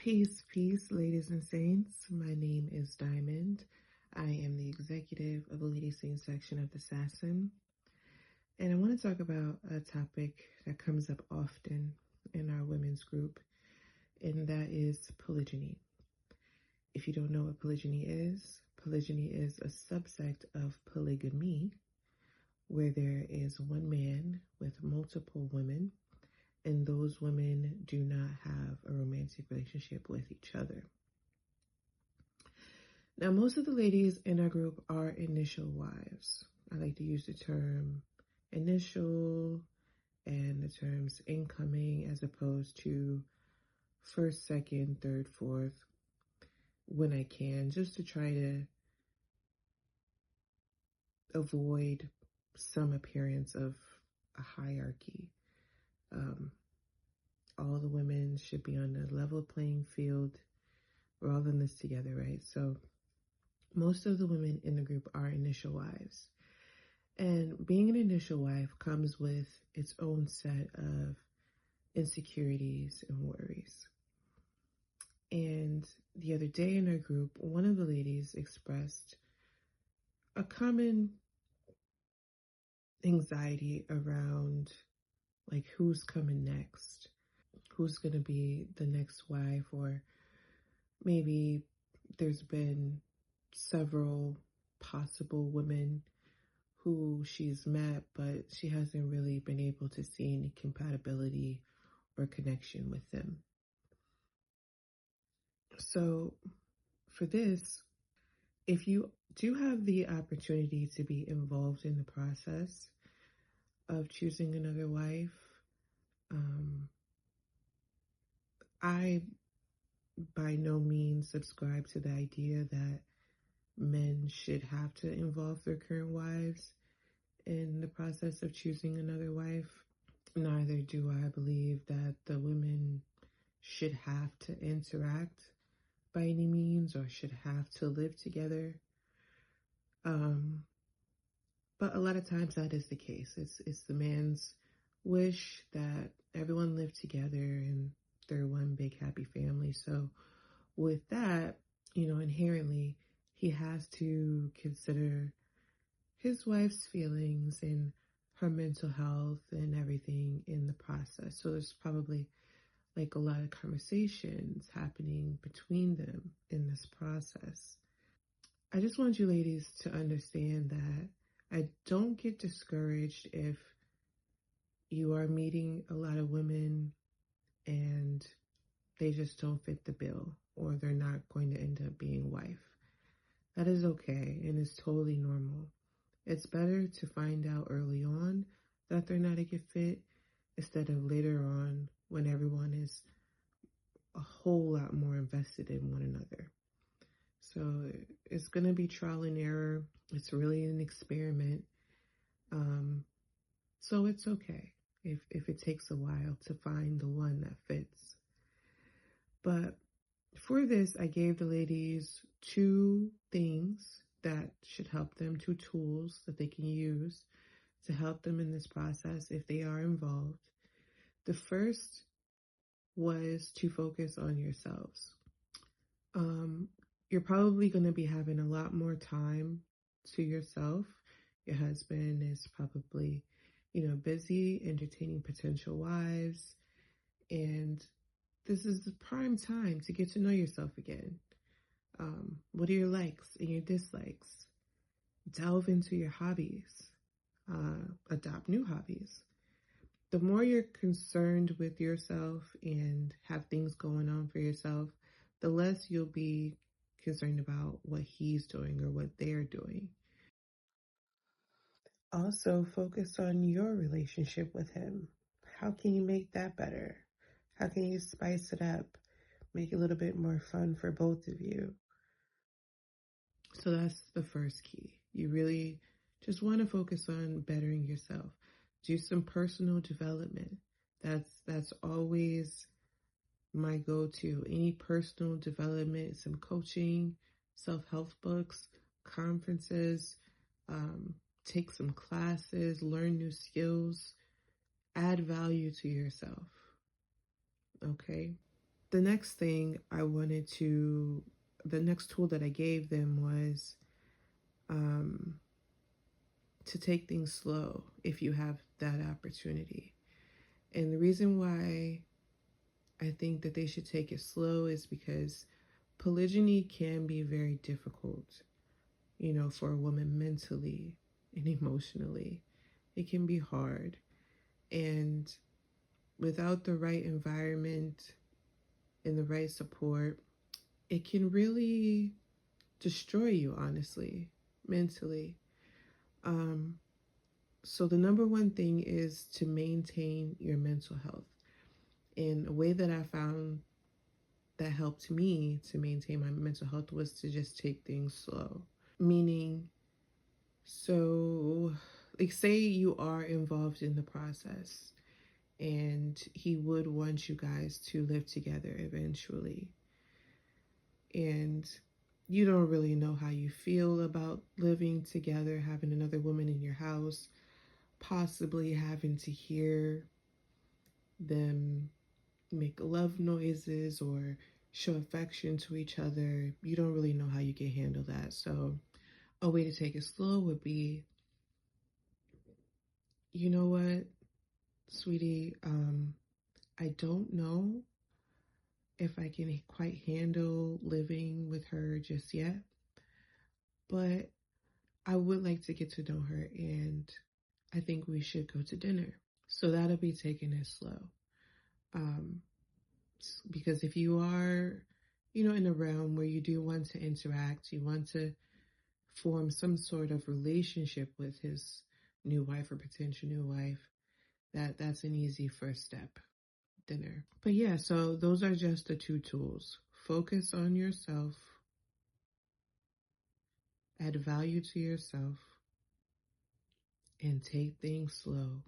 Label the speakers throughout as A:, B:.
A: Peace, ladies and saints. My name is Diamond. I am the executive of the Lady Saint section of the Assassin. And I want to talk about a topic that comes up often in our women's group, and that is polygyny. If you don't know what polygyny is a subsect of polygamy, where there is one man with multiple women, and those women do not have a romantic relationship with each other. Now, most of the ladies in our group are initial wives. I like to use the term initial and the terms incoming as opposed to first, second, third, fourth when I can, just to try to avoid some appearance of a hierarchy. All the women should be on a level playing field. We're all in this together, right? So most of the women in the group are initial wives. And being an initial wife comes with its own set of insecurities and worries. And the other day in our group, one of the ladies expressed a common anxiety around, like, who's coming next? Who's going to be the next wife? Or maybe there's been several possible women who she's met, but she hasn't really been able to see any compatibility or connection with them. So for this, if you do have the opportunity to be involved in the process of choosing another wife, I by no means subscribe to the idea that men should have to involve their current wives in the process of choosing another wife. Neither do I believe that the women should have to interact by any means or should have to live together. But a lot of times that is the case. It's the man's wish that everyone live together and they're one big happy family. So with that, inherently, he has to consider his wife's feelings and her mental health and everything in the process. So there's probably like a lot of conversations happening between them in this process. I just want you ladies to understand that I don't get discouraged if you are meeting a lot of women and they just don't fit the bill or they're not going to end up being wife. That is okay and it's totally normal. It's better to find out early on that they're not a good fit instead of later on when everyone is a whole lot more invested in one another. So it's going to be trial and error. It's really an experiment. So it's okay if it takes a while to find the one that fits. But for this, I gave the ladies 2 things that should help them, 2 tools that they can use to help them in this process if they are involved. The first was to focus on yourselves. You're probably going to be having a lot more time to yourself. Your husband is probably, busy entertaining potential wives. And this is the prime time to get to know yourself again. What are your likes and your dislikes? Delve into your hobbies. Adopt new hobbies. The more you're concerned with yourself and have things going on for yourself, the less you'll be concerned about what he's doing or what they're doing. Also, focus on your relationship with him. How can you make that better? How can you spice it up? Make it a little bit more fun for both of you. So that's the first key. You really just want to focus on bettering yourself. Do some personal development. That's always my go-to. Any personal development, some coaching, self-help books, conferences, take some classes, learn new skills, add value to yourself. Okay? the next thing the next tool that I gave them was um, to take things slow if you have that opportunity. And the reason why I think that they should take it slow is because polygyny can be very difficult, for a woman mentally and emotionally. It can be hard. And without the right environment and the right support, it can really destroy you, honestly, mentally. Um, so, the number one thing is to maintain your mental health. And a way that I found that helped me to maintain my mental health was to just take things slow. Meaning, so, like, say you are involved in the process and he would want you guys to live together eventually. And you don't really know how you feel about living together, having another woman in your house, possibly having to hear them make love noises or show affection to each other. You don't really know how you can handle that. So, a way to take it slow would be, you know what, sweetie, I don't know if I can quite handle living with her just yet, but I would like to get to know her and I think we should go to dinner. So that'll be taking it slow. Um, because if you are, in a realm where you do want to interact, you want to form some sort of relationship with his new wife or potential new wife, that's an easy first step, dinner. But yeah, so those are just the two tools. Focus on yourself, add value to yourself, and take things slow.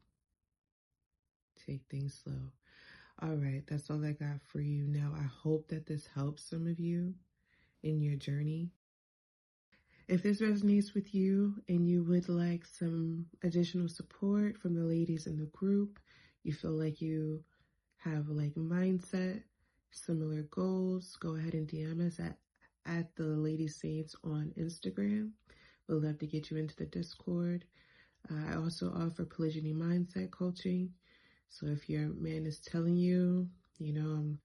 A: Take things slow. All right, that's all I got for you. Now, I hope that this helps some of you in your journey. If this resonates with you and you would like some additional support from the ladies in the group, you feel like you have like mindset, similar goals, go ahead and DM us at the Lady Saints on Instagram. We'd love to get you into the Discord. I also offer polygyny mindset coaching. So if your man is telling you, I'm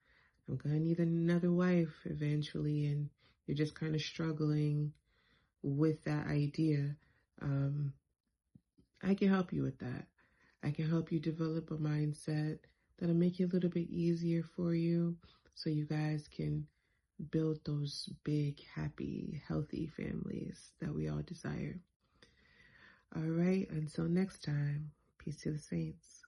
A: gonna need another wife eventually, and you're just kind of struggling with that idea, I can help you with that. I can help you develop a mindset that'll make it a little bit easier for you so you guys can build those big, happy, healthy families that we all desire. All right, until next time, peace to the saints.